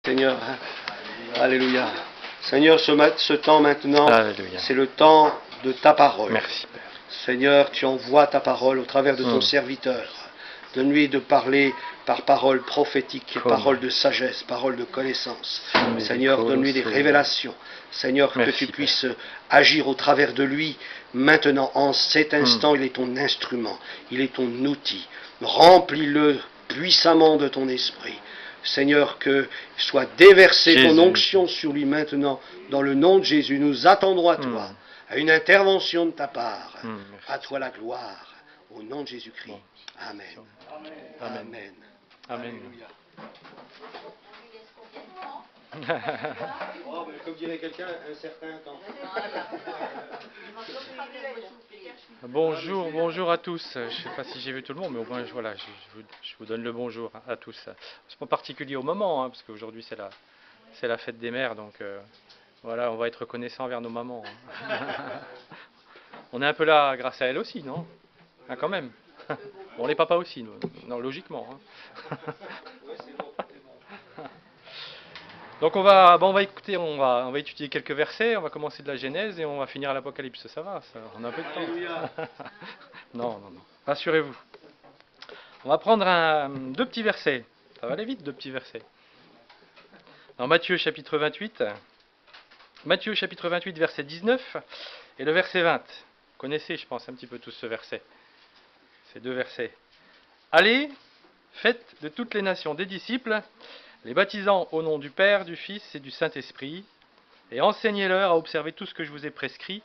Seigneur, alléluia. Seigneur, ce temps maintenant, c'est le temps de ta parole. Merci, Père. Seigneur, tu envoies ta parole au travers de ton serviteur. Donne-lui de parler par parole prophétique, parole de sagesse, parole de connaissance. Seigneur, donne-lui des révélations. Seigneur, que tu puisses agir au travers de lui. Maintenant, en cet instant, il est ton instrument, il est ton outil. Remplis-le puissamment de ton esprit. Seigneur, que soit déversée ton onction sur lui maintenant, dans le nom de Jésus. Nous attendons à toi, à une intervention de ta part. À toi la gloire, au nom de Jésus-Christ. Amen. Amen. Amen. Comme dirait quelqu'un, un certain temps. Bonjour à tous. Je ne sais pas si j'ai vu tout le monde, mais au moins voilà, je vous donne le bonjour à tous. C'est en particulier au moment, parce qu'aujourd'hui c'est la fête des mères, donc voilà, on va être reconnaissant envers nos mamans. On est un peu là grâce à elles aussi, non? Quand même. Bon, les papas aussi, non, logiquement. Donc on va écouter, on va étudier quelques versets, on va commencer de la Genèse et on va finir à l'Apocalypse, ça va, on a un peu de temps. Non, rassurez-vous. On va prendre deux petits versets, ça va aller vite, deux petits versets. Dans Matthieu chapitre 28, verset 19 et le verset 20. Vous connaissez, je pense, un petit peu tous ce verset, ces deux versets. Allez, faites de toutes les nations des disciples, les baptisant au nom du Père, du Fils et du Saint-Esprit, et enseignez-leur à observer tout ce que je vous ai prescrit.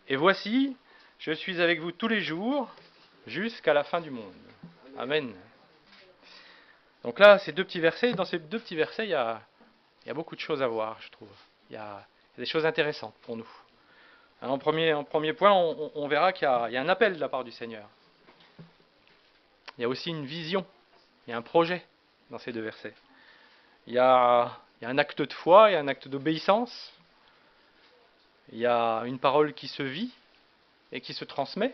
Et voici, je suis avec vous tous les jours, jusqu'à la fin du monde. Amen. Donc là, ces deux petits versets, dans ces deux petits versets, il y a beaucoup de choses à voir, je trouve. Il y a des choses intéressantes pour nous. En premier point, on verra qu'il y a un appel de la part du Seigneur. Il y a aussi une vision, il y a un projet dans ces deux versets. Il y a un acte de foi, il y a un acte d'obéissance. Il y a une parole qui se vit et qui se transmet.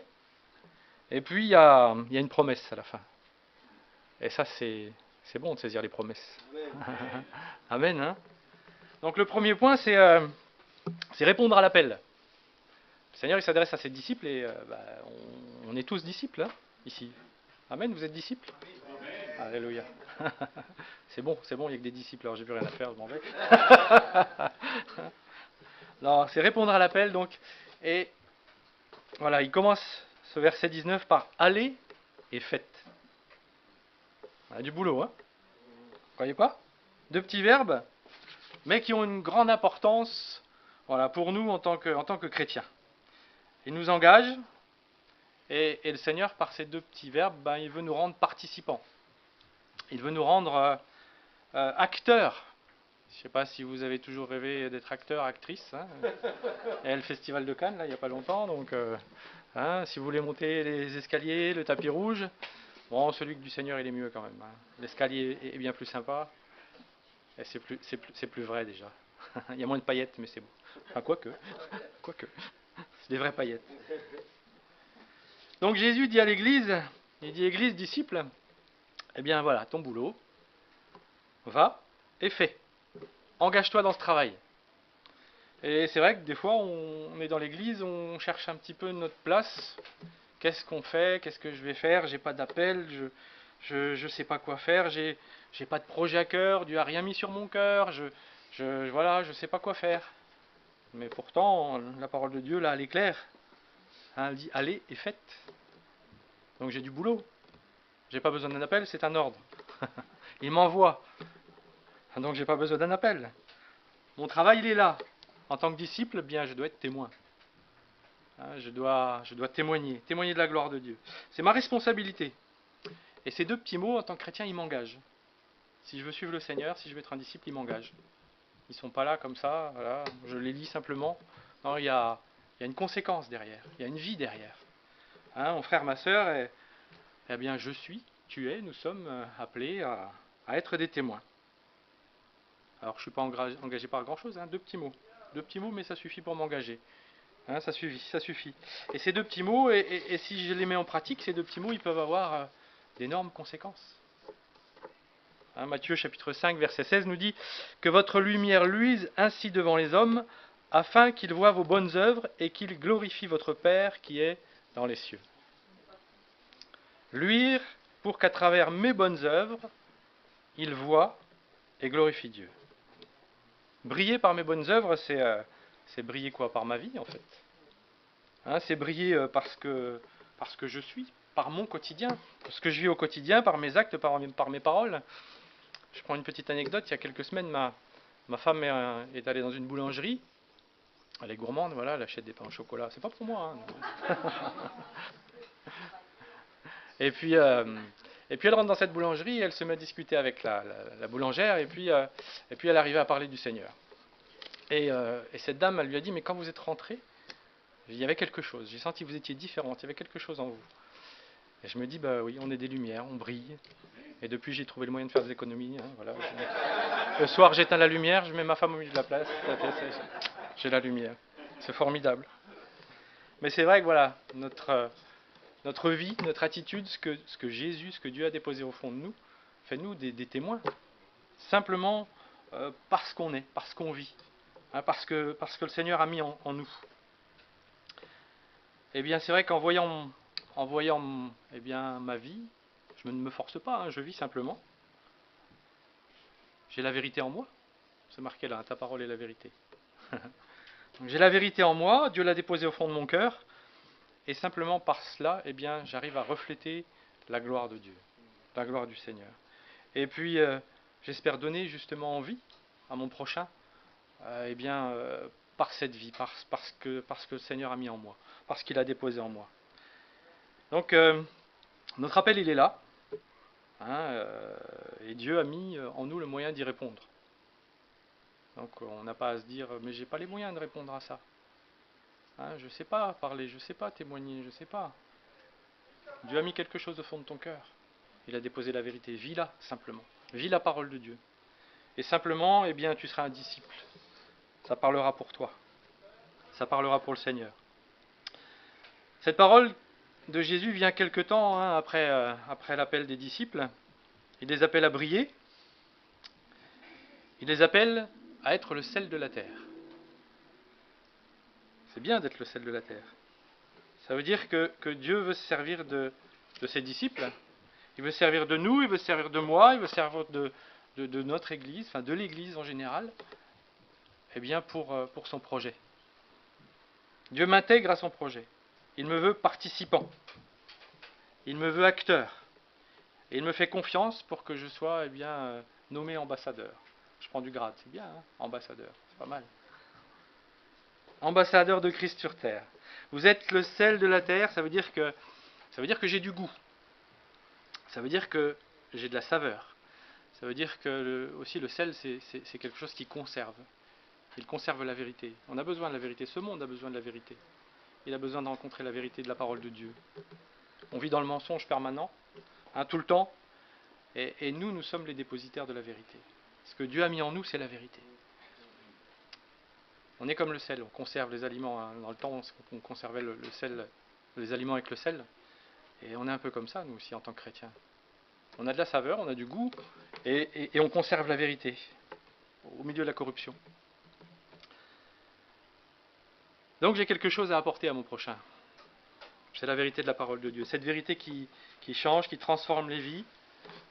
Et puis il y a une promesse à la fin. Et ça, c'est bon de saisir les promesses. Amen. Amen. Donc le premier point, c'est répondre à l'appel. Le Seigneur, il s'adresse à ses disciples et on est tous disciples ici. Amen, vous êtes disciples? Alléluia. C'est bon, il n'y a que des disciples, alors j'ai plus rien à faire, je m'en vais. Non, c'est répondre à l'appel, donc. Et voilà, il commence ce verset 19 par « Allez et faites ». On a du boulot, hein? Vous croyez pas? Deux petits verbes, mais qui ont une grande importance, voilà, pour nous en tant que chrétiens. Il nous engage, et le Seigneur, par ces deux petits verbes, il veut nous rendre participants. Il veut nous rendre acteurs. Je ne sais pas si vous avez toujours rêvé d'être acteur, actrice. Il y a le Festival de Cannes, là, il n'y a pas longtemps. Donc, si vous voulez monter les escaliers, le tapis rouge, bon, celui du Seigneur, il est mieux quand même. L'escalier est bien plus sympa. Et c'est plus vrai déjà. Il y a moins de paillettes, mais c'est beau. Enfin, quoique. C'est des vraies paillettes. Donc Jésus dit à l'Église, il dit Église, disciples, eh bien voilà, ton boulot, va et fais. Engage-toi dans ce travail. Et c'est vrai que des fois, on est dans l'église, on cherche un petit peu notre place. Qu'est-ce qu'on fait? Qu'est-ce que je vais faire? J'ai pas d'appel, je sais pas quoi faire, j'ai pas de projet à cœur, Dieu a rien mis sur mon cœur, voilà, je sais pas quoi faire. Mais pourtant, la parole de Dieu, là, elle est claire. Elle dit, allez et faites. Donc j'ai du boulot. J'ai pas besoin d'un appel, c'est un ordre. Il m'envoie. Donc j'ai pas besoin d'un appel. Mon travail, il est là. En tant que disciple, bien, je dois être témoin. Je dois témoigner de la gloire de Dieu. C'est ma responsabilité. Et ces deux petits mots, en tant que chrétien, ils m'engagent. Si je veux suivre le Seigneur, si je veux être un disciple, ils m'engagent. Ils ne sont pas là comme ça, voilà, je les lis simplement. Non, il y a une conséquence derrière, il y a une vie derrière. Mon frère, ma sœur, eh bien, je suis, tu es, nous sommes appelés à être des témoins. Alors, je ne suis pas engagé par grand-chose, deux petits mots. Deux petits mots, mais ça suffit pour m'engager. Ça suffit. Et ces deux petits mots, et si je les mets en pratique, ces deux petits mots, ils peuvent avoir d'énormes conséquences. Matthieu chapitre 5, verset 16 nous dit que votre lumière luise ainsi devant les hommes, afin qu'ils voient vos bonnes œuvres et qu'ils glorifient votre Père qui est dans les cieux. Luire pour qu'à travers mes bonnes œuvres, ils voient et glorifient Dieu. Briller par mes bonnes œuvres, c'est briller quoi? Par ma vie en fait. C'est briller parce que je suis, par mon quotidien, ce que je vis au quotidien, par mes actes, par mes paroles. Je prends une petite anecdote. Il y a quelques semaines, ma femme est allée dans une boulangerie. Elle est gourmande, voilà, elle achète des pains au chocolat. C'est pas pour moi. Et puis elle rentre dans cette boulangerie, elle se met à discuter avec la boulangère, et puis elle arrivait à parler du Seigneur. Et cette dame, elle lui a dit, mais quand vous êtes rentrée, il y avait quelque chose. J'ai senti que vous étiez différente, il y avait quelque chose en vous. Et je me dis, bah oui, on est des lumières, on brille. Et depuis, j'ai trouvé le moyen de faire des économies. Voilà. Le soir, j'éteins la lumière, je mets ma femme au milieu de la place. J'ai la lumière. C'est formidable. Mais c'est vrai que voilà, notre vie, notre attitude, ce que Jésus, ce que Dieu a déposé au fond de nous, fait de nous des témoins. Simplement parce qu'on est, parce qu'on vit. Parce que le Seigneur a mis en nous. Eh bien, c'est vrai qu'en voyant eh bien, ma vie, je ne me force pas, je vis simplement. J'ai la vérité en moi. C'est marqué là, ta parole est la vérité. Donc, j'ai la vérité en moi, Dieu l'a déposée au fond de mon cœur, et simplement par cela, eh bien, j'arrive à refléter la gloire de Dieu, la gloire du Seigneur. Et puis, j'espère donner justement envie à mon prochain, eh bien, par cette vie, parce que le Seigneur a mis en moi, parce qu'il a déposé en moi. Donc, notre appel, il est là, et Dieu a mis en nous le moyen d'y répondre. Donc, on n'a pas à se dire, mais j'ai pas les moyens de répondre à ça. Je ne sais pas parler, je ne sais pas témoigner, je ne sais pas. Dieu a mis quelque chose au fond de ton cœur. Il a déposé la vérité. Vis-la, simplement. Vis la parole de Dieu. Et simplement, eh bien, tu seras un disciple. Ça parlera pour toi. Ça parlera pour le Seigneur. Cette parole de Jésus vient quelque temps après l'appel des disciples. Il les appelle à briller. Il les appelle à être le sel de la terre. C'est bien d'être le sel de la terre. Ça veut dire que Dieu veut se servir de ses disciples. Il veut se servir de nous, il veut se servir de moi, il veut se servir de notre Église, enfin de l'Église en général, eh bien pour son projet. Dieu m'intègre à son projet. Il me veut participant. Il me veut acteur. Et il me fait confiance pour que je sois nommé ambassadeur. Je prends du grade, c'est bien, ambassadeur, c'est pas mal. Ambassadeur de Christ sur terre. Vous êtes le sel de la terre, ça veut dire que j'ai du goût. Ça veut dire que j'ai de la saveur. Ça veut dire que aussi le sel, c'est quelque chose qui conserve. Il conserve la vérité. On a besoin de la vérité. Ce monde a besoin de la vérité. Il a besoin de rencontrer la vérité de la parole de Dieu. On vit dans le mensonge permanent, tout le temps. Et nous sommes les dépositaires de la vérité. Ce que Dieu a mis en nous, c'est la vérité. On est comme le sel. On conserve les aliments. Dans le temps, on conservait le sel, les aliments avec le sel. Et on est un peu comme ça, nous aussi, en tant que chrétiens. On a de la saveur, on a du goût, et on conserve la vérité au milieu de la corruption. Donc j'ai quelque chose à apporter à mon prochain. C'est la vérité de la parole de Dieu. Cette vérité qui change, qui transforme les vies.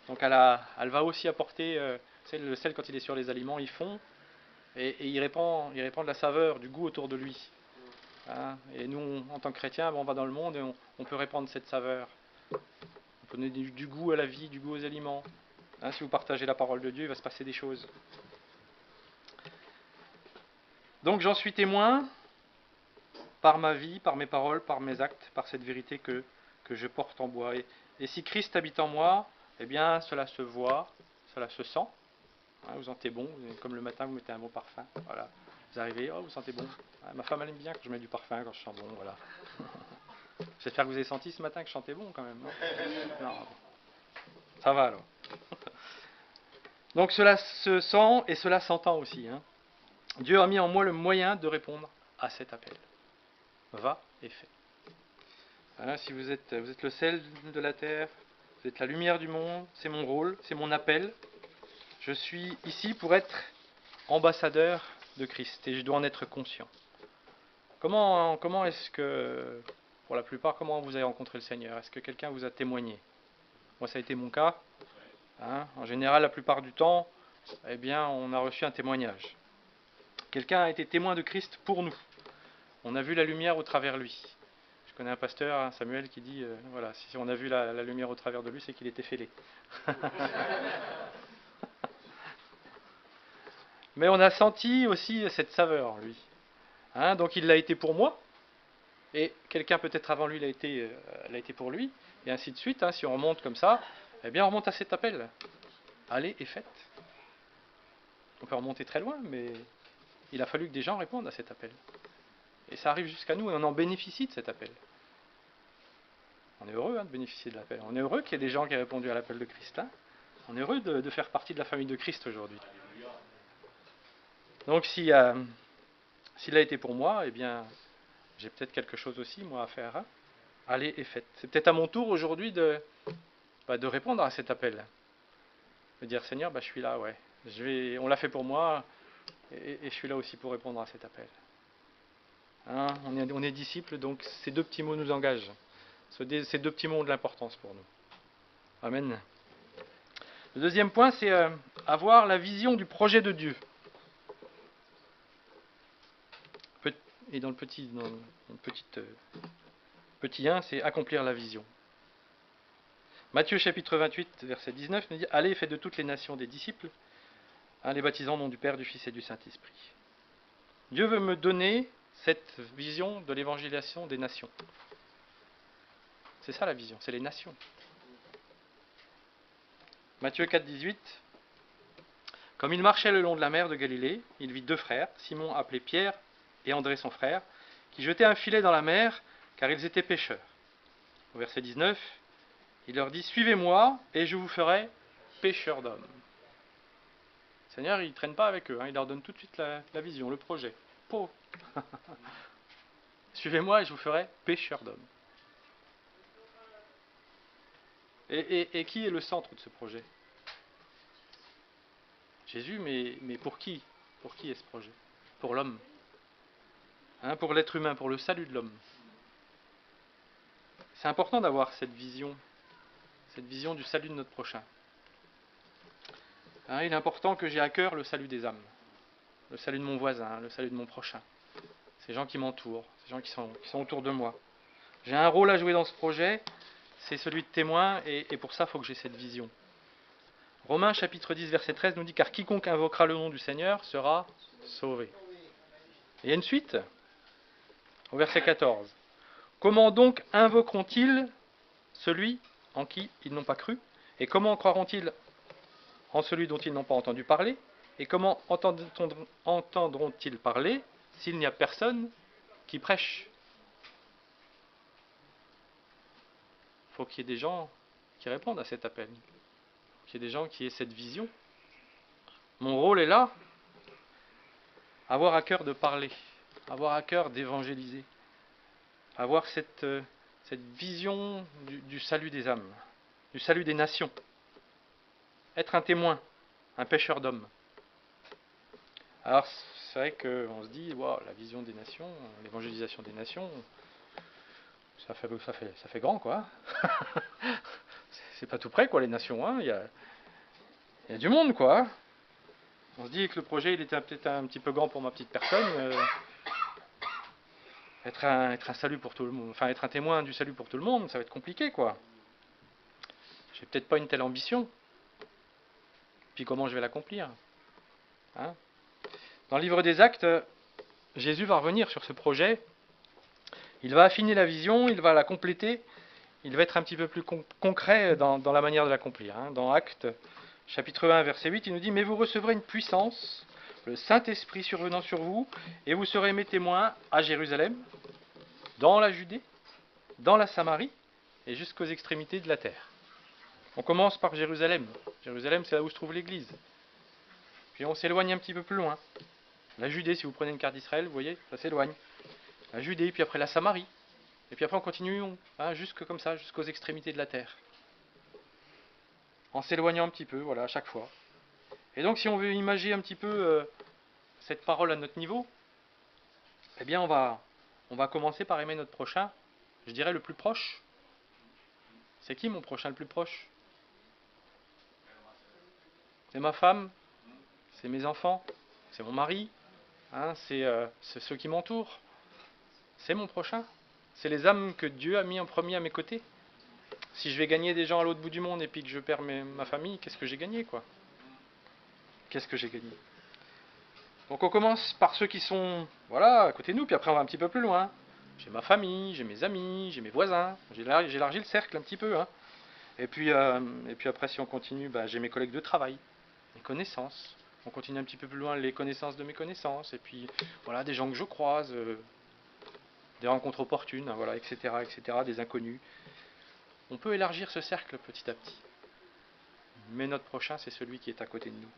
Donc elle va aussi apporter, le sel quand il est sur les aliments, il fond, et il répand de la saveur, du goût autour de lui. Et nous, en tant que chrétiens, on va dans le monde et on peut répandre cette saveur. On peut donner du goût à la vie, du goût aux aliments. Si vous partagez la parole de Dieu, il va se passer des choses. Donc j'en suis témoin par ma vie, par mes paroles, par mes actes, par cette vérité que je porte en moi. Et si Christ habite en moi, eh bien cela se voit, cela se sent. Vous sentez bon, comme le matin vous mettez un bon parfum. Voilà. Vous arrivez, vous sentez bon. Ma femme elle aime bien quand je mets du parfum, quand je sens bon. Voilà. J'espère que vous avez senti ce matin que je chantais bon quand même. Non. Ça va alors. Donc cela se sent et cela s'entend aussi. Dieu a mis en moi le moyen de répondre à cet appel. Va et fais. Si vous êtes le sel de la terre, vous êtes la lumière du monde, c'est mon rôle, c'est mon appel. Je suis ici pour être ambassadeur de Christ et je dois en être conscient. Comment est-ce que, pour la plupart, comment vous avez rencontré le Seigneur? Est-ce que quelqu'un vous a témoigné? Moi, ça a été mon cas. Hein. En général, la plupart du temps, eh bien, on a reçu un témoignage. Quelqu'un a été témoin de Christ pour nous. On a vu la lumière au travers de lui. Je connais un pasteur, hein, Samuel, qui dit, voilà, si on a vu la lumière au travers de lui, c'est qu'il était fêlé. Mais on a senti aussi cette saveur, lui. Hein, donc il l'a été pour moi, et quelqu'un peut-être avant lui l'a été pour lui, et ainsi de suite. Hein, si on remonte comme ça, eh bien on remonte à cet appel. Allez et faites. On peut remonter très loin, mais il a fallu que des gens répondent à cet appel. Et ça arrive jusqu'à nous, et on en bénéficie de cet appel. On est heureux de bénéficier de l'appel. On est heureux qu'il y ait des gens qui aient répondu à l'appel de Christ. Hein. On est heureux de faire partie de la famille de Christ aujourd'hui. Donc s'il a été pour moi, eh bien, j'ai peut-être quelque chose aussi, moi, à faire. Hein. Allez et faites. C'est peut-être à mon tour aujourd'hui de répondre à cet appel. De dire, Seigneur, je suis là, ouais. On l'a fait pour moi, et je suis là aussi pour répondre à cet appel. Hein, on est disciples, donc ces deux petits mots nous engagent. Ces deux petits mots ont de l'importance pour nous. Amen. Le deuxième point, c'est avoir la vision du projet de Dieu. Et dans le petit 1, c'est accomplir la vision. Matthieu chapitre 28, verset 19, nous dit « Allez, faites de toutes les nations des disciples, hein, les baptisant au nom du Père, du Fils et du Saint-Esprit. » Dieu veut me donner cette vision de l'évangélisation des nations. C'est ça la vision, c'est les nations. Matthieu 4, 18. Comme il marchait le long de la mer de Galilée, il vit deux frères, Simon appelé Pierre et André son frère, qui jetaient un filet dans la mer, car ils étaient pêcheurs. Au verset 19, il leur dit, suivez-moi et je vous ferai pêcheurs d'hommes. Le Seigneur, il ne traîne pas avec eux, hein, il leur donne tout de suite la vision, le projet. Suivez-moi et je vous ferai pêcheurs d'hommes. Et qui est le centre de ce projet? Jésus, mais pour qui? Pour qui est ce projet? Pour l'homme. Hein, pour l'être humain, pour le salut de l'homme. C'est important d'avoir cette vision du salut de notre prochain. Hein, il est important que j'ai à cœur le salut des âmes, le salut de mon voisin, le salut de mon prochain. Ces gens qui m'entourent, ces gens qui sont autour de moi. J'ai un rôle à jouer dans ce projet, c'est celui de témoin, et pour ça, il faut que j'ai cette vision. Romains chapitre 10, verset 13 nous dit « Car quiconque invoquera le nom du Seigneur sera sauvé. » Et il y a une suite, au verset 14. « Comment donc invoqueront-ils celui en qui ils n'ont pas cru? Et comment croiront-ils en celui dont ils n'ont pas entendu parler? Et comment entendront-ils parler s'il n'y a personne qui prêche ?» Il faut qu'il y ait des gens qui répondent à cet appel. Il faut qu'il y ait des gens qui aient cette vision. Mon rôle est là, avoir à cœur de parler, avoir à cœur d'évangéliser, avoir cette vision du salut des âmes, du salut des nations. Être un témoin, un pêcheur d'hommes. Alors, c'est vrai qu'on se dit, wow, la vision des nations, l'évangélisation des nations, ça fait grand, quoi. C'est pas tout près, quoi, les nations. Hein. Il y a du monde, quoi. On se dit que le projet, il était peut-être un petit peu grand pour ma petite personne. Être un salut pour tout le monde, enfin être un témoin du salut pour tout le monde, ça va être compliqué, quoi. J'ai peut-être pas une telle ambition. Puis comment je vais l'accomplir? Hein? Dans le livre des Actes, Jésus va revenir sur ce projet. Il va affiner la vision, il va la compléter, il va être un petit peu plus concret dans la manière de l'accomplir. Hein. Dans Actes, chapitre 1, verset 8, il nous dit « Mais vous recevrez une puissance, le Saint-Esprit survenant sur vous, et vous serez mes témoins à Jérusalem, dans la Judée, dans la Samarie, et jusqu'aux extrémités de la terre. » On commence par Jérusalem. Jérusalem, c'est là où se trouve l'église. Puis on s'éloigne un petit peu plus loin. La Judée, si vous prenez une carte d'Israël, vous voyez, ça s'éloigne. La Judée, puis après la Samarie. Et puis après on continue, jusque comme ça, jusqu'aux extrémités de la terre. En s'éloignant un petit peu, voilà, à chaque fois. Et donc si on veut imaginer un petit peu cette parole à notre niveau, eh bien on va commencer par aimer notre prochain, je dirais le plus proche. C'est qui mon prochain le plus proche? C'est ma femme, c'est mes enfants, c'est mon mari, hein, c'est ceux qui m'entourent. C'est mon prochain. C'est les âmes que Dieu a mis en premier à mes côtés. Si je vais gagner des gens à l'autre bout du monde et puis que je perds ma famille, qu'est-ce que j'ai gagné, quoi? Qu'est-ce que j'ai gagné? Donc on commence par ceux qui sont, voilà, à côté de nous, puis après on va un petit peu plus loin. J'ai ma famille, j'ai mes amis, j'ai mes voisins. J'ai élargi le cercle un petit peu, hein. Et puis après, si on continue, j'ai mes collègues de travail, mes connaissances. On continue un petit peu plus loin, les connaissances de mes connaissances. Et puis, voilà, des gens que je croise, des rencontres opportunes, hein, voilà, etc., etc., des inconnus. On peut élargir ce cercle petit à petit. Mais notre prochain, c'est celui qui est à côté de nous.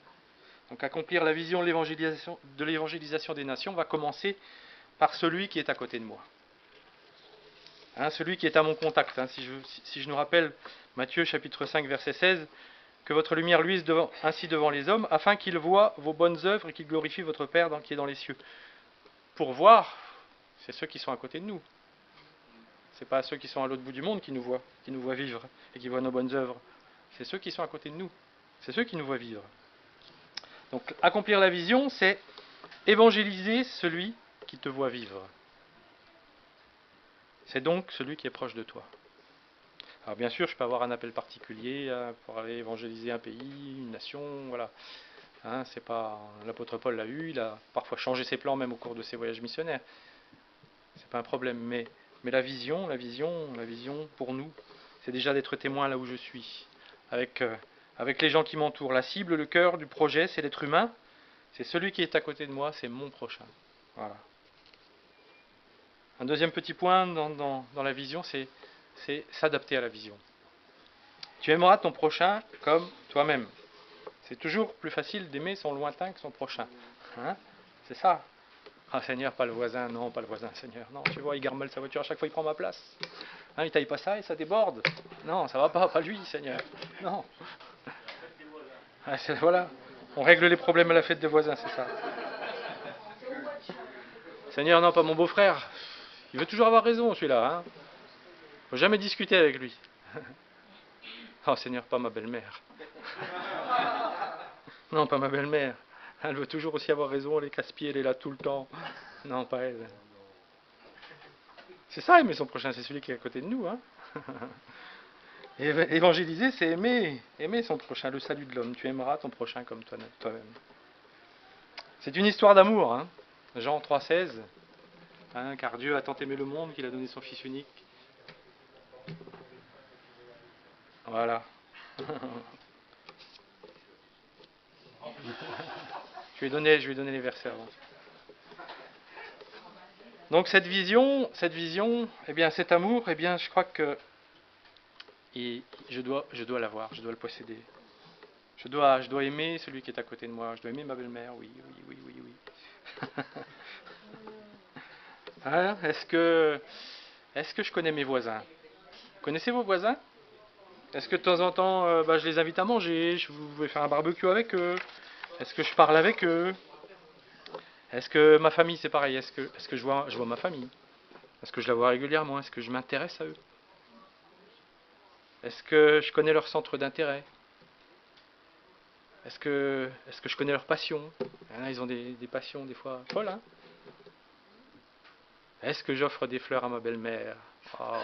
Donc accomplir la vision de l'évangélisation des nations va commencer par celui qui est à côté de moi. Hein, celui qui est à mon contact. Hein, si je nous rappelle Matthieu chapitre 5 verset 16, que votre lumière luise ainsi devant les hommes, afin qu'ils voient vos bonnes œuvres et qu'ils glorifient votre Père qui est dans les cieux. Pour voir, c'est ceux qui sont à côté de nous. Ce n'est pas ceux qui sont à l'autre bout du monde qui nous voient vivre et qui voient nos bonnes œuvres. C'est ceux qui sont à côté de nous. C'est ceux qui nous voient vivre. Donc accomplir la vision, c'est évangéliser celui qui te voit vivre. C'est donc celui qui est proche de toi. Alors bien sûr, je peux avoir un appel particulier pour aller évangéliser un pays, une nation, voilà. Hein, c'est pas l'apôtre Paul l'a eu, il a parfois changé ses plans même au cours de ses voyages missionnaires. C'est pas un problème, mais la vision pour nous, c'est déjà d'être témoin là où je suis, avec les gens qui m'entourent. La cible, le cœur du projet, c'est l'être humain. C'est celui qui est à côté de moi, c'est mon prochain. Voilà. Un deuxième petit point dans la vision, c'est s'adapter à la vision. Tu aimeras ton prochain comme toi-même. C'est toujours plus facile d'aimer son lointain que son prochain. Hein, c'est ça. Ah Seigneur, pas le voisin, non, pas le voisin, Seigneur. Non, tu vois, il gare mal sa voiture, à chaque fois il prend ma place. Hein, il taille pas ça et ça déborde. Non, ça va pas lui, Seigneur. Non. Ah, voilà, on règle les problèmes à la fête des voisins, c'est ça. Seigneur, non, pas mon beau-frère. Il veut toujours avoir raison, celui-là. Hein. Faut jamais discuter avec lui. Oh Seigneur, pas ma belle-mère. Non, pas ma belle-mère. Elle veut toujours aussi avoir raison, elle est casse-pied, elle est là tout le temps. Non, pas elle. C'est ça, aimer son prochain, c'est celui qui est à côté de nous. Hein. Évangéliser, c'est aimer son prochain, le salut de l'homme. Tu aimeras ton prochain comme toi-même. C'est une histoire d'amour. Hein. Jean 3,16. Hein, car Dieu a tant aimé le monde qu'il a donné son Fils unique. Voilà. Je lui ai donné les versets avant. Donc cette vision, eh bien cet amour, eh bien je crois que je dois l'avoir, je dois le posséder. Je dois aimer celui qui est à côté de moi. Je dois aimer ma belle-mère, oui. Hein, est-ce que je connais mes voisins? Connaissez vos voisins? Est-ce que de temps en temps, je les invite à manger? Je vais faire un barbecue avec eux? Est-ce que je parle avec eux? Est-ce que ma famille, c'est pareil? Est-ce que je vois ma famille? Est-ce que je la vois régulièrement? Est-ce que je m'intéresse à eux? Est-ce que je connais leur centre d'intérêt? Est-ce que je connais leurs passions? Ils ont des passions des fois folles. Hein. Est-ce que j'offre des fleurs à ma belle-mère? Oh.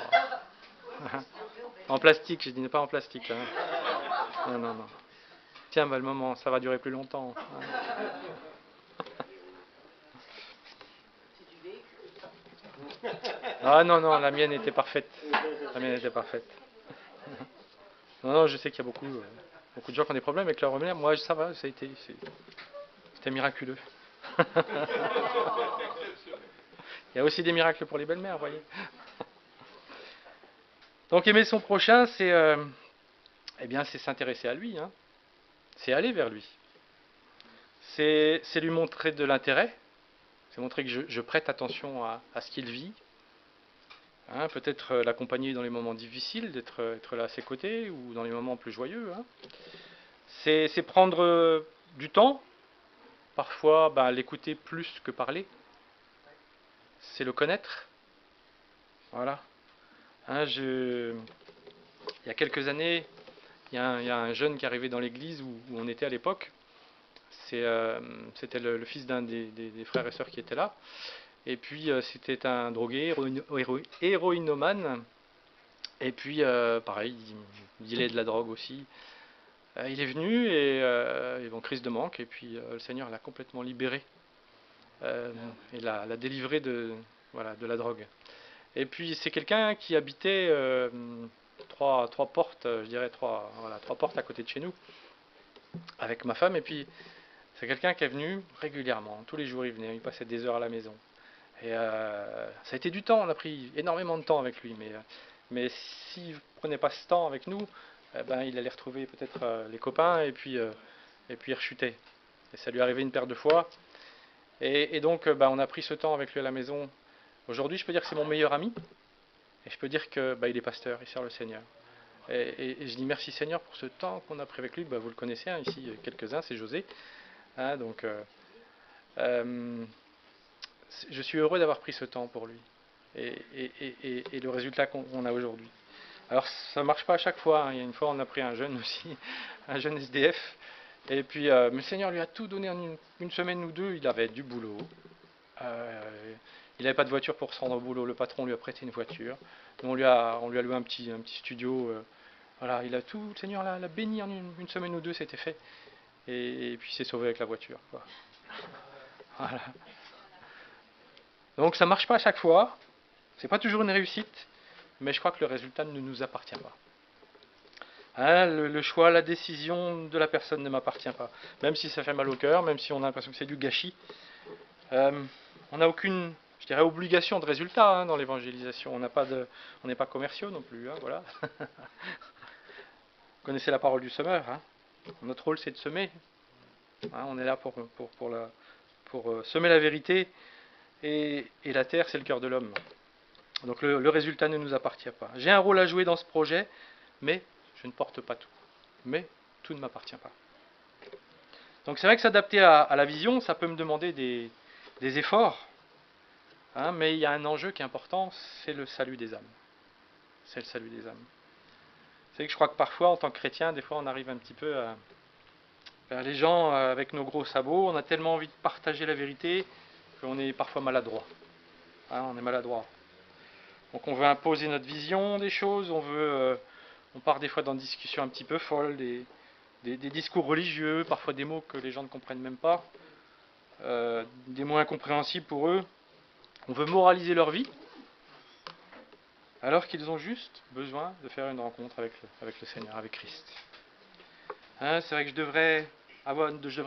En plastique, je dis pas en plastique. Hein. Non. Tiens, le moment, ça va durer plus longtemps. Ah non, la mienne était parfaite. Non, je sais qu'il y a beaucoup de gens qui ont des problèmes avec leur belle-mère. Moi, ça va, c'était miraculeux. Il y a aussi des miracles pour les belles-mères, vous voyez. Donc aimer son prochain, c'est s'intéresser à lui, hein. C'est aller vers lui. C'est lui montrer de l'intérêt, c'est montrer que je prête attention à ce qu'il vit. Hein, peut-être l'accompagner dans les moments difficiles, être là à ses côtés, ou dans les moments plus joyeux. Hein. C'est prendre du temps, parfois l'écouter plus que parler, c'est le connaître. Voilà. Hein, il y a quelques années, il y a un jeune qui est arrivé dans l'église où on était à l'époque. C'était le fils d'un des frères et sœurs qui étaient là. Et puis c'était un drogué, héroïnomane. Et puis pareil, il dealait de la drogue aussi. Il est venu et en crise de manque. Et puis le Seigneur l'a complètement libéré et l'a délivré voilà, de la drogue. Et puis c'est quelqu'un qui habitait trois portes, je dirais trois portes à côté de chez nous, avec ma femme. Et puis c'est quelqu'un qui est venu régulièrement, tous les jours il venait, il passait des heures à la maison. Et ça a été du temps, on a pris énormément de temps avec lui, mais s'il ne prenait pas ce temps avec nous, il allait retrouver peut-être les copains et puis il rechutait. Et ça lui arrivait une paire de fois. Et donc on a pris ce temps avec lui à la maison. Aujourd'hui je peux dire que c'est mon meilleur ami, et je peux dire qu'il est pasteur, il sert le Seigneur. Et je dis merci Seigneur pour ce temps qu'on a pris avec lui. Vous le connaissez, hein, ici quelques-uns, c'est José. Hein, donc je suis heureux d'avoir pris ce temps pour lui et le résultat qu'on a aujourd'hui. Alors ça ne marche pas à chaque fois, hein. Il y a une fois on a pris un jeune aussi, un jeune SDF, et puis mais le Seigneur lui a tout donné en une semaine ou deux. Il avait du boulot, il n'avait pas de voiture pour se rendre au boulot, le patron lui a prêté une voiture, on lui a loué un petit studio, voilà, il a tout, le Seigneur l'a béni en une semaine ou deux, c'était fait, et puis il s'est sauvé avec la voiture, quoi. Voilà. Donc ça ne marche pas à chaque fois, c'est pas toujours une réussite, mais je crois que le résultat ne nous appartient pas. Hein, le choix, la décision de la personne ne m'appartient pas. Même si ça fait mal au cœur, même si on a l'impression que c'est du gâchis, on n'a aucune, je dirais, obligation de résultat, hein, dans l'évangélisation. On n'est pas commerciaux non plus. Hein, voilà. Vous connaissez la parole du semeur. Hein. Notre rôle, c'est de semer. Hein, on est là pour semer la vérité. Et la terre, c'est le cœur de l'homme. Donc le résultat ne nous appartient pas. J'ai un rôle à jouer dans ce projet, mais je ne porte pas tout. Mais tout ne m'appartient pas. Donc c'est vrai que s'adapter à la vision, ça peut me demander des efforts. Hein, mais il y a un enjeu qui est important, c'est le salut des âmes. C'est le salut des âmes. C'est que je crois que parfois, en tant que chrétien, des fois on arrive un petit peu vers les gens avec nos gros sabots. On a tellement envie de partager la vérité qu'on est parfois maladroit. Hein, on est maladroit. Donc on veut imposer notre vision des choses, on part des fois dans des discussions un petit peu folles, des discours religieux, parfois des mots que les gens ne comprennent même pas, des mots incompréhensibles pour eux. On veut moraliser leur vie, alors qu'ils ont juste besoin de faire une rencontre avec le Seigneur, avec Christ. Hein, c'est vrai que je devrais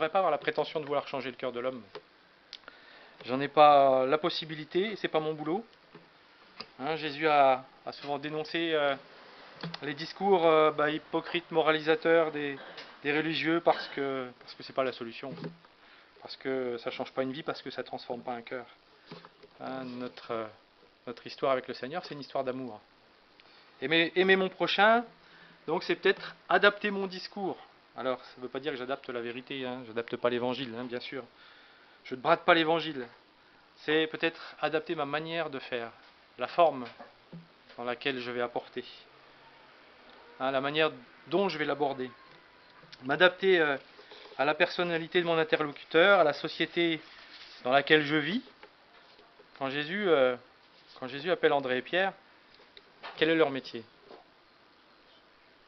pas avoir la prétention de vouloir changer le cœur de l'homme. J'en ai pas la possibilité, et c'est pas mon boulot. Hein, Jésus a souvent dénoncé les discours hypocrites, moralisateurs des religieux parce que c'est pas la solution, parce que ça change pas une vie, parce que ça transforme pas un cœur. Hein, notre histoire avec le Seigneur, c'est une histoire d'amour. Aimer mon prochain, donc c'est peut-être adapter mon discours. Alors ça ne veut pas dire que j'adapte la vérité, hein, j'adapte pas l'évangile, hein, bien sûr. Je ne brade pas l'évangile. C'est peut-être adapter ma manière de faire, la forme dans laquelle je vais apporter, hein, la manière dont je vais l'aborder. M'adapter à la personnalité de mon interlocuteur, à la société dans laquelle je vis. Quand Jésus appelle André et Pierre, quel est leur métier?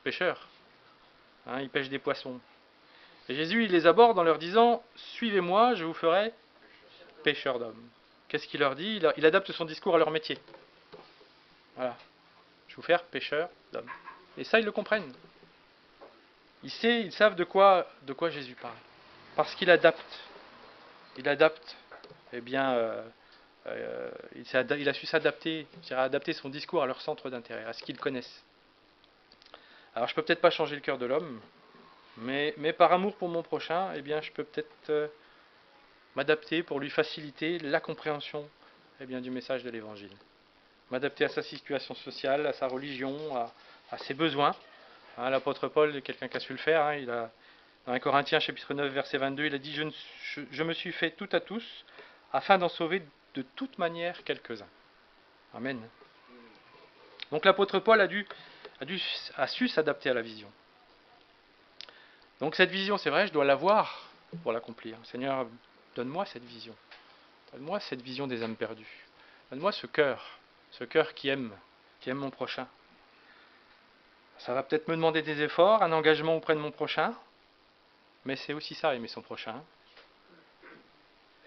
Pêcheurs. Hein, ils pêchent des poissons. Et Jésus, il les aborde en leur disant « Suivez-moi, je vous ferai pêcheurs d'hommes ». Qu'est-ce qu'il leur dit? Il adapte son discours à leur métier. Voilà. Je vais vous faire pêcheurs d'hommes. Et ça, ils le comprennent. Ils savent de quoi Jésus parle. Parce qu'il adapte. Il adapte. Eh bien, il a su s'adapter, adapter son discours à leur centre d'intérêt, à ce qu'ils connaissent. Alors, je peux peut-être pas changer le cœur de l'homme, mais par amour pour mon prochain, eh bien, je peux peut-être m'adapter pour lui faciliter la compréhension du message de l'Évangile. M'adapter à sa situation sociale, à sa religion, à ses besoins. Hein, l'apôtre Paul est quelqu'un qui a su le faire. Hein, Dans 1 Corinthiens chapitre 9 verset 22, il a dit je me suis fait tout à tous afin d'en sauver de toute manière quelques-uns. Amen. Donc l'apôtre Paul a su s'adapter à la vision. Donc cette vision, c'est vrai, je dois l'avoir pour l'accomplir. Seigneur, donne-moi cette vision. Donne-moi cette vision des âmes perdues. Donne-moi ce cœur qui aime mon prochain. Ça va peut-être me demander des efforts, un engagement auprès de mon prochain, mais c'est aussi ça, aimer son prochain.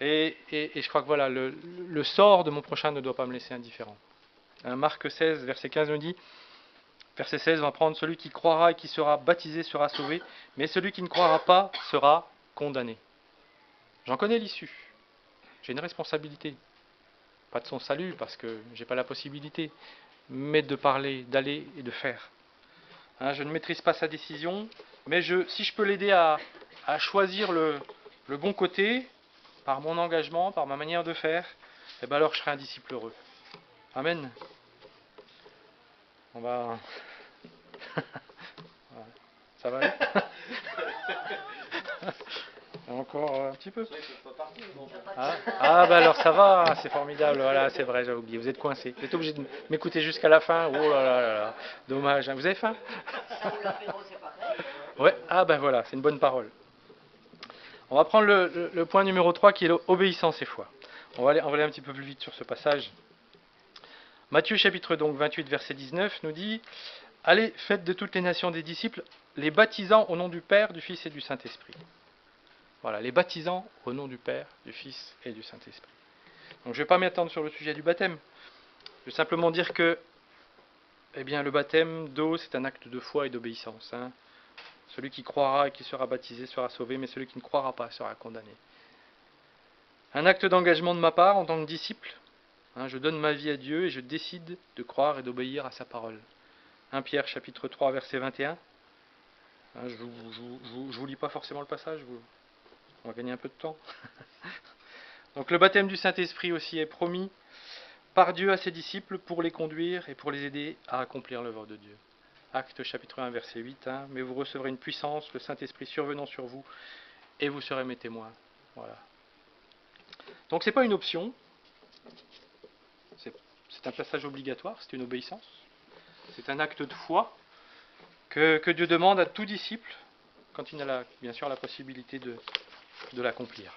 Et je crois que voilà, le sort de mon prochain ne doit pas me laisser indifférent. Marc 16, verset 15 nous dit, verset 16 va prendre celui qui croira et qui sera baptisé sera sauvé, mais celui qui ne croira pas sera condamné. J'en connais l'issue. J'ai une responsabilité. Pas de son salut, parce que je n'ai pas la possibilité, mais de parler, d'aller et de faire. Je ne maîtrise pas sa décision, mais si je peux l'aider à choisir le bon côté, par mon engagement, par ma manière de faire, eh ben alors je serai un disciple heureux. Amen. On va... Ça va aller? Encore un petit peu. Bah alors ça va, c'est formidable, voilà, c'est vrai, j'ai oublié, vous êtes coincé. Vous êtes obligé de m'écouter jusqu'à la fin, oh là là là là, dommage, vous avez faim? Ouais, ben voilà, c'est une bonne parole. On va prendre le point numéro 3 qui est l'obéissance et foi. On va aller un petit peu plus vite sur ce passage. Matthieu chapitre donc 28 verset 19 nous dit « Allez, faites de toutes les nations des disciples, les baptisant au nom du Père, du Fils et du Saint-Esprit. » Voilà, les baptisant au nom du Père, du Fils et du Saint-Esprit. Donc je ne vais pas m'étendre sur le sujet du baptême. Je vais simplement dire que le baptême d'eau, c'est un acte de foi et d'obéissance. Celui qui croira et qui sera baptisé sera sauvé, mais celui qui ne croira pas sera condamné. Un acte d'engagement de ma part en tant que disciple. Je donne ma vie à Dieu et je décide de croire et d'obéir à sa parole. 1 Pierre chapitre 3 verset 21. Je vous lis pas forcément le passage, on va gagner un peu de temps. Donc le baptême du Saint-Esprit aussi est promis par Dieu à ses disciples pour les conduire et pour les aider à accomplir l'œuvre de Dieu. Actes chapitre 1 verset 8, mais vous recevrez une puissance, le Saint-Esprit survenant sur vous, et vous serez mes témoins. Voilà. Donc c'est pas une option, c'est un passage obligatoire, c'est une obéissance, c'est un acte de foi que Dieu demande à tout disciple quand il a bien sûr la possibilité de l'accomplir.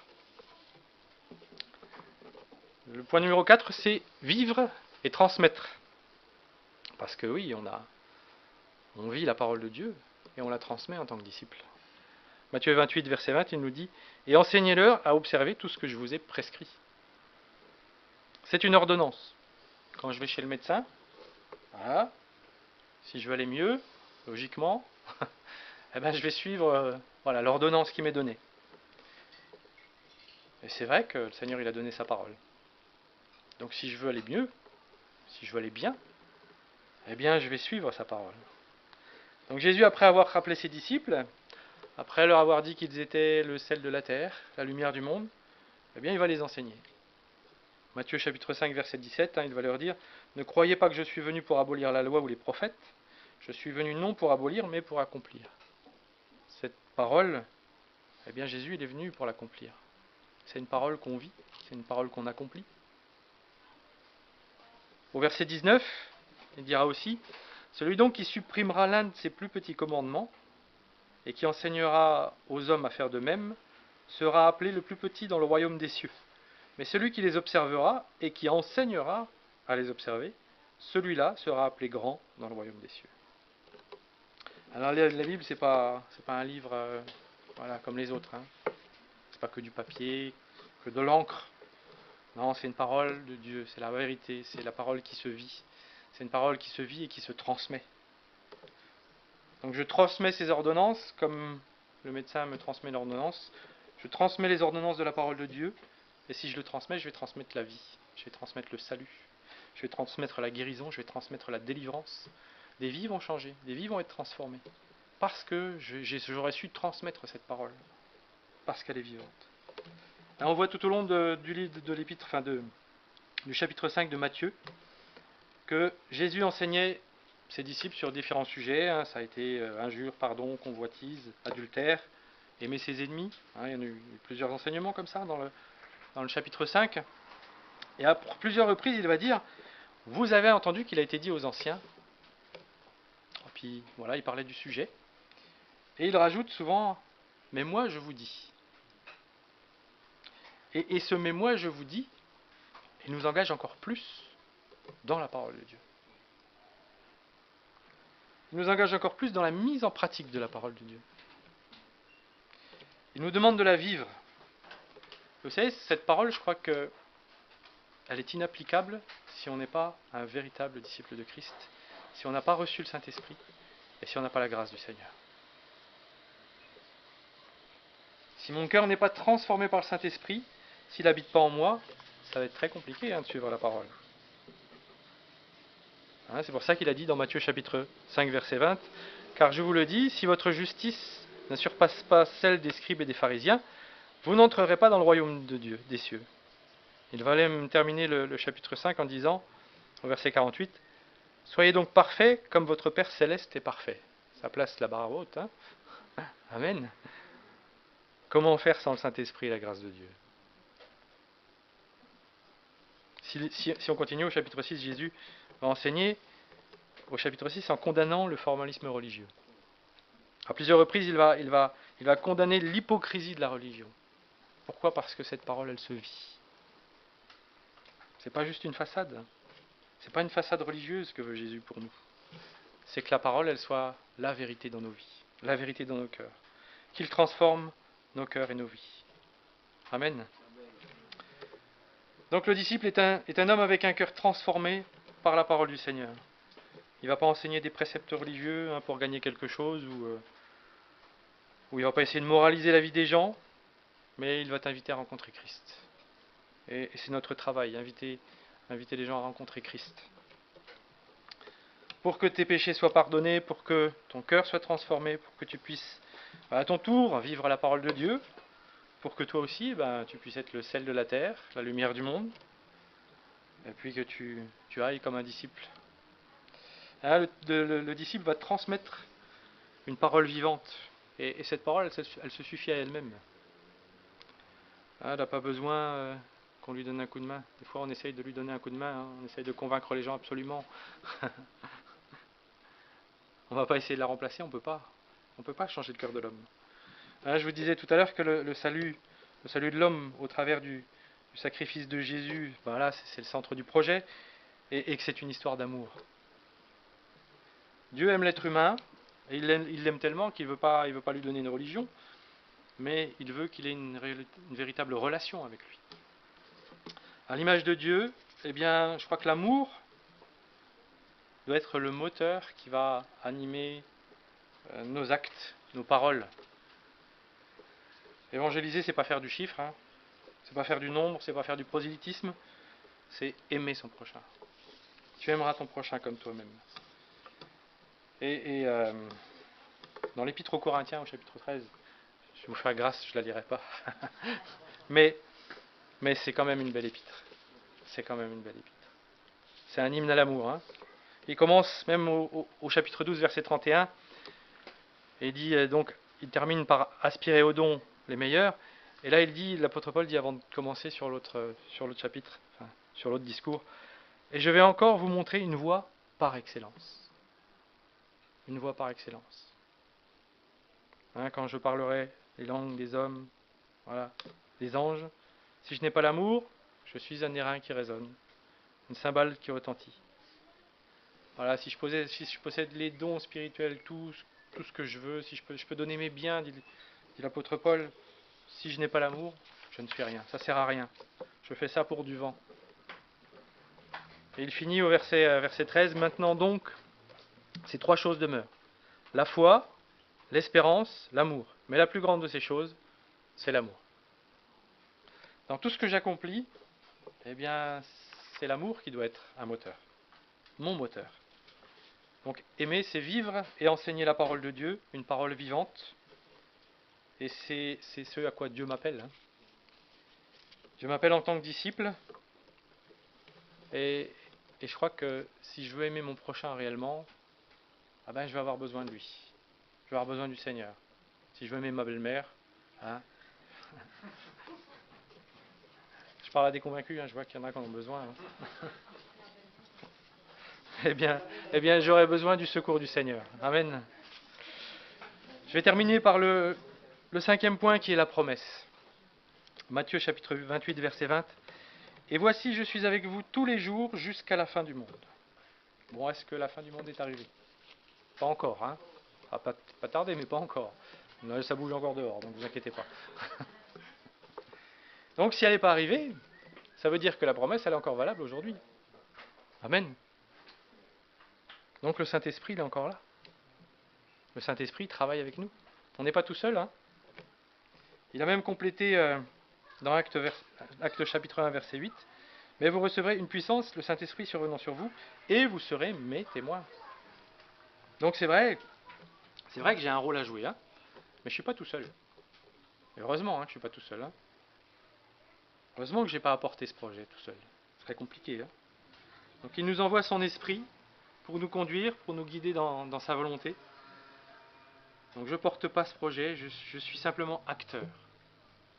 Le point numéro 4, c'est vivre et transmettre. Parce que oui, on vit la parole de Dieu et on la transmet en tant que disciple. Matthieu 28, verset 20, il nous dit « Et enseignez-leur à observer tout ce que je vous ai prescrit. » C'est une ordonnance. Quand je vais chez le médecin, voilà, si je veux aller mieux, logiquement, je vais suivre l'ordonnance qui m'est donnée. Et c'est vrai que le Seigneur il a donné sa parole. Donc si je veux aller mieux, si je veux aller bien, je vais suivre sa parole. Donc Jésus, après avoir rappelé ses disciples, après leur avoir dit qu'ils étaient le sel de la terre, la lumière du monde, il va les enseigner. Matthieu chapitre 5 verset 17, il va leur dire « Ne croyez pas que je suis venu pour abolir la loi ou les prophètes, je suis venu non pour abolir mais pour accomplir. » Cette parole, Jésus il est venu pour l'accomplir. C'est une parole qu'on vit, c'est une parole qu'on accomplit. Au verset 19, il dira aussi « Celui donc qui supprimera l'un de ses plus petits commandements et qui enseignera aux hommes à faire de même, sera appelé le plus petit dans le royaume des cieux. Mais celui qui les observera et qui enseignera à les observer, celui-là sera appelé grand dans le royaume des cieux. » Alors la Bible, c'est pas un livre comme les autres. C'est pas que du papier, que de l'encre. Non, c'est une parole de Dieu, c'est la vérité, c'est la parole qui se vit. C'est une parole qui se vit et qui se transmet. Donc je transmets ces ordonnances comme le médecin me transmet l'ordonnance. Je transmets les ordonnances de la parole de Dieu. Et si je le transmets, je vais transmettre la vie. Je vais transmettre le salut. Je vais transmettre la guérison. Je vais transmettre la délivrance. Des vies vont changer. Des vies vont être transformées. Parce que j'aurais su transmettre cette parole. Parce qu'elle est vivante. Là, on voit tout au long du livre de l'épître, du chapitre 5 de Matthieu, que Jésus enseignait ses disciples sur différents sujets. Ça a été injure, pardon, convoitise, adultère, aimer ses ennemis. Il y en a eu plusieurs enseignements comme ça dans le chapitre 5. Et à plusieurs reprises, il va dire, vous avez entendu qu'il a été dit aux anciens. Et puis voilà, il parlait du sujet. Et il rajoute souvent, mais moi je vous dis. Et ce mais moi je vous dis, il nous engage encore plus dans la parole de Dieu. Il nous engage encore plus dans la mise en pratique de la parole de Dieu. Il nous demande de la vivre. Vous savez, cette parole, je crois qu'elle est inapplicable si on n'est pas un véritable disciple de Christ, si on n'a pas reçu le Saint-Esprit et si on n'a pas la grâce du Seigneur. Si mon cœur n'est pas transformé par le Saint-Esprit, s'il n'habite pas en moi, ça va être très compliqué de suivre la parole. C'est pour ça qu'il a dit dans Matthieu chapitre 5 verset 20, « Car je vous le dis, si votre justice ne surpasse pas celle des scribes et des pharisiens, vous n'entrerez pas dans le royaume de Dieu, des cieux. » Il va même terminer le chapitre 5 en disant, au verset 48, « Soyez donc parfaits comme votre Père céleste est parfait. » Ça place la barre haute. Amen. Comment faire sans le Saint-Esprit et la grâce de Dieu? Si on continue au chapitre 6, Jésus va enseigner au chapitre 6 en condamnant le formalisme religieux. À plusieurs reprises, il va condamner l'hypocrisie de la religion. Pourquoi? Parce que cette parole, elle se vit. C'est pas juste une façade. C'est pas une façade religieuse que veut Jésus pour nous. C'est que la parole, elle soit la vérité dans nos vies, la vérité dans nos cœurs. Qu'il transforme nos cœurs et nos vies. Amen. Donc le disciple est un homme avec un cœur transformé par la parole du Seigneur. Il ne va pas enseigner des préceptes religieux pour gagner quelque chose, ou il ne va pas essayer de moraliser la vie des gens, mais il va t'inviter à rencontrer Christ. Et c'est notre travail, inviter les gens à rencontrer Christ. Pour que tes péchés soient pardonnés, pour que ton cœur soit transformé, pour que tu puisses, à ton tour, vivre la parole de Dieu, pour que toi aussi, tu puisses être le sel de la terre, la lumière du monde, et puis que tu ailles comme un disciple. Le disciple va te transmettre une parole vivante, et cette parole, elle se suffit à elle-même. Elle n'a pas besoin qu'on lui donne un coup de main. Des fois, on essaye de lui donner un coup de main, on essaye de convaincre les gens absolument. On ne va pas essayer de la remplacer, on ne peut pas. On ne peut pas changer le cœur de l'homme. Je vous disais tout à l'heure que le salut de l'homme au travers du sacrifice de Jésus, c'est le centre du projet, et que c'est une histoire d'amour. Dieu aime l'être humain, et il l'aime tellement qu'il ne veut pas lui donner une religion, mais il veut qu'il ait une véritable relation avec lui. À l'image de Dieu, je crois que l'amour doit être le moteur qui va animer nos actes, nos paroles. Évangéliser, c'est pas faire du chiffre, c'est pas faire du nombre, c'est pas faire du prosélytisme, c'est aimer son prochain. Tu aimeras ton prochain comme toi-même. Et dans l'Épître aux Corinthiens, au chapitre 13, je vais vous faire grâce, je ne la lirai pas. mais c'est quand même une belle épître. C'est quand même une belle épître. C'est un hymne à l'amour. Il commence même au chapitre 12, verset 31, et il dit il termine par aspirer aux dons les meilleurs. Et là, l'apôtre Paul dit, avant de commencer sur l'autre chapitre, sur l'autre discours, et je vais encore vous montrer une voie par excellence. Une voie par excellence. Quand je parlerai les langues des hommes, des anges, si je n'ai pas l'amour, je suis un airain qui résonne, une cymbale qui retentit. Si je possède les dons spirituels, tout ce que je veux, si je peux donner mes biens, dit l'apôtre Paul, si je n'ai pas l'amour, je ne suis rien, ça ne sert à rien. Je fais ça pour du vent. Et il finit au verset 13, maintenant donc, ces trois choses demeurent. La foi, l'espérance, l'amour. Mais la plus grande de ces choses, c'est l'amour. Dans tout ce que j'accomplis, c'est l'amour qui doit être un moteur. Mon moteur. Donc aimer, c'est vivre et enseigner la parole de Dieu, une parole vivante. Et c'est ce à quoi Dieu m'appelle. Dieu m'appelle en tant que disciple. Et je crois que si je veux aimer mon prochain réellement, je vais avoir besoin de lui. Je vais avoir besoin du Seigneur. Si je veux aimer ma belle-mère, Hein? Je parle à des convaincus, hein, je vois qu'il y en a qui en ont besoin. Hein. eh bien j'aurais besoin du secours du Seigneur. Amen. Je vais terminer par le 5e point qui est la promesse. Matthieu chapitre 28, verset 20. Et voici, je suis avec vous tous les jours jusqu'à la fin du monde. Bon, est-ce que la fin du monde est arrivée? Pas encore, hein? Ça va pas tarder, mais pas encore. Là, ça bouge encore dehors, donc vous inquiétez pas. Donc si elle n'est pas arrivée, ça veut dire que la promesse, elle est encore valable aujourd'hui. Amen. Donc le Saint-Esprit, il est encore là. Le Saint-Esprit travaille avec nous. On n'est pas tout seul. Hein. Il a même complété dans Actes chapitre 1, verset 8. Mais vous recevrez une puissance, le Saint-Esprit survenant sur vous, et vous serez mes témoins. Donc c'est vrai que j'ai un rôle à jouer, hein, mais je ne suis pas tout seul. Et heureusement, hein, que je ne suis pas tout seul. Hein. Heureusement que je n'ai pas apporté ce projet tout seul. Ce serait compliqué. Hein. Donc il nous envoie son esprit pour nous conduire, pour nous guider dans sa volonté. Donc je ne porte pas ce projet, je suis simplement acteur.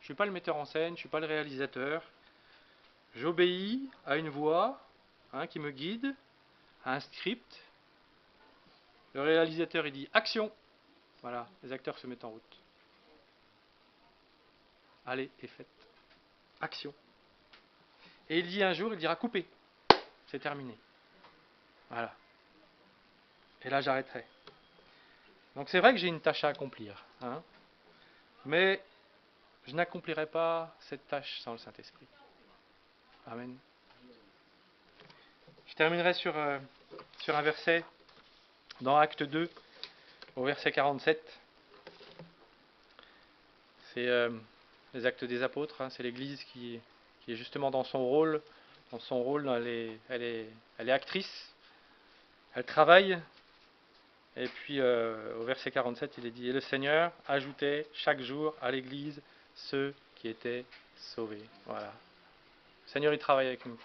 Je ne suis pas le metteur en scène, je ne suis pas le réalisateur. J'obéis à une voix qui me guide, à un script. Le réalisateur il dit action. Voilà, les acteurs se mettent en route. Allez, et faites. Action. Et il dit un jour, il dira couper. C'est terminé. Voilà. Et là j'arrêterai. Donc c'est vrai que j'ai une tâche à accomplir. Hein, mais je n'accomplirai pas cette tâche sans le Saint-Esprit. Amen. Je terminerai sur un verset dans Acte 2, au verset 47. C'est les Actes des Apôtres. Hein, c'est l'Église qui est justement dans son rôle. Dans son rôle, elle est actrice. Elle travaille. Et puis au verset 47, il est dit « Et le Seigneur ajoutait chaque jour à l'Église ceux qui étaient sauvés. » Voilà. Le Seigneur, il travaille avec nous.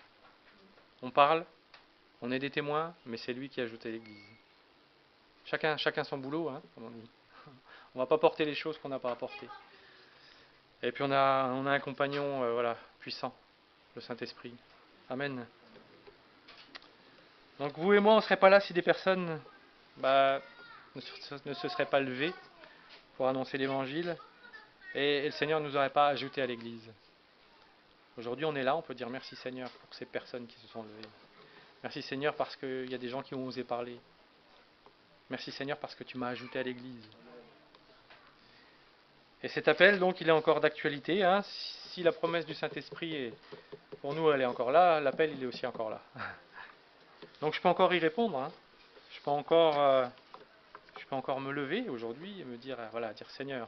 On parle, on est des témoins, mais c'est lui qui a ajouté l'Église. Chacun son boulot, hein, comme on dit. On ne va pas porter les choses qu'on n'a pas apportées. Et puis on a un compagnon voilà, puissant, le Saint-Esprit. Amen. Donc vous et moi, on ne serait pas là si des personnes ne se seraient pas levées pour annoncer l'Évangile et le Seigneur ne nous aurait pas ajoutés à l'Église. Aujourd'hui, on est là, on peut dire merci Seigneur pour ces personnes qui se sont levées. Merci Seigneur parce qu'il y a des gens qui ont osé parler. Merci Seigneur parce que tu m'as ajouté à l'Église. Et cet appel, donc, il est encore d'actualité. Hein. Si la promesse du Saint-Esprit, est, pour nous, elle est encore là, l'appel, il est aussi encore là. Donc, je peux encore y répondre. Hein. Je peux encore me lever aujourd'hui et me dire, voilà, dire Seigneur,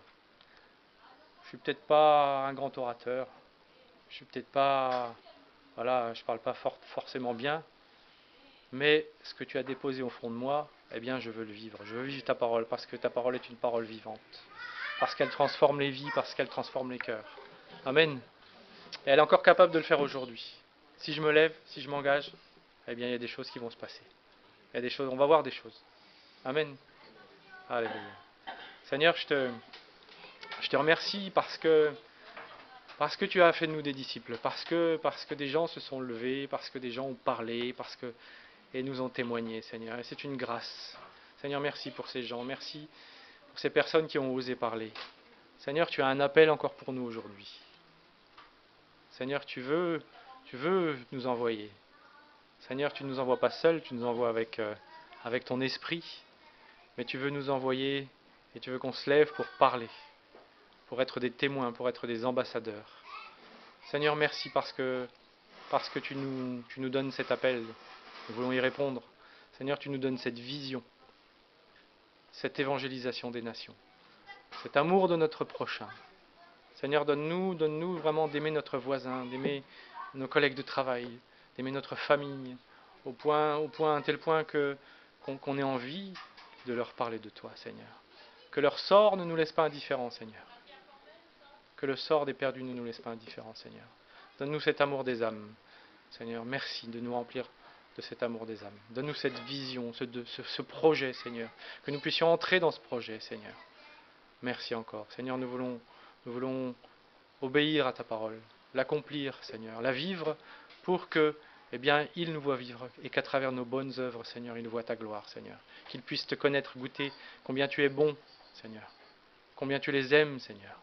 je suis peut-être pas un grand orateur, je suis peut-être pas, voilà, je parle pas forcément bien, mais ce que tu as déposé au fond de moi, eh bien, je veux le vivre. Je veux vivre ta parole parce que ta parole est une parole vivante. Parce qu'elle transforme les vies, parce qu'elle transforme les cœurs. Amen. Et elle est encore capable de le faire aujourd'hui. Si je me lève, si je m'engage, eh bien il y a des choses qui vont se passer. Il y a des choses, on va voir des choses. Amen. Alléluia. Seigneur, je te remercie parce que tu as fait de nous des disciples, parce que des gens se sont levés, parce que des gens ont parlé, et nous ont témoigné, Seigneur. Et c'est une grâce. Seigneur, merci pour ces gens. Merci pour ces personnes qui ont osé parler. Seigneur, tu as un appel encore pour nous aujourd'hui. Seigneur, tu veux nous envoyer. Seigneur, tu ne nous envoies pas seuls, tu nous envoies avec ton esprit, mais tu veux nous envoyer et tu veux qu'on se lève pour parler, pour être des témoins, pour être des ambassadeurs. Seigneur, merci parce que tu nous donnes cet appel. Nous voulons y répondre. Seigneur, tu nous donnes cette vision, cette évangélisation des nations, cet amour de notre prochain. Seigneur, donne-nous vraiment d'aimer notre voisin, d'aimer nos collègues de travail, d'aimer notre famille, à un tel point qu'on ait envie de leur parler de toi, Seigneur. Que leur sort ne nous laisse pas indifférents, Seigneur. Que le sort des perdus ne nous laisse pas indifférents, Seigneur. Donne-nous cet amour des âmes, Seigneur. Merci de nous remplir de cet amour des âmes. Donne-nous cette vision, ce projet, Seigneur. Que nous puissions entrer dans ce projet, Seigneur. Merci encore. Seigneur, nous voulons Nous voulons obéir à ta parole, l'accomplir, Seigneur, la vivre pour que, eh bien, il nous voit vivre et qu'à travers nos bonnes œuvres, Seigneur, il nous voit ta gloire, Seigneur. Qu'il puisse te connaître, goûter combien tu es bon, Seigneur, combien tu les aimes, Seigneur.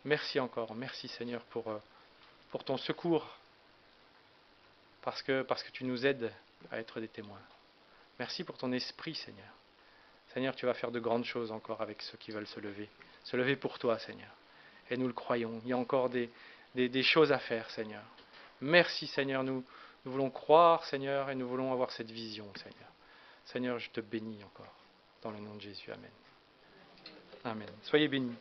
Merci encore, merci, Seigneur, pour ton secours, parce que tu nous aides à être des témoins. Merci pour ton esprit, Seigneur. Seigneur, tu vas faire de grandes choses encore avec ceux qui veulent se lever pour toi, Seigneur. Et nous le croyons, il y a encore des choses à faire, Seigneur. Merci, Seigneur, nous voulons croire, Seigneur, et nous voulons avoir cette vision, Seigneur. Seigneur, je te bénis encore, dans le nom de Jésus. Amen. Amen. Soyez bénis.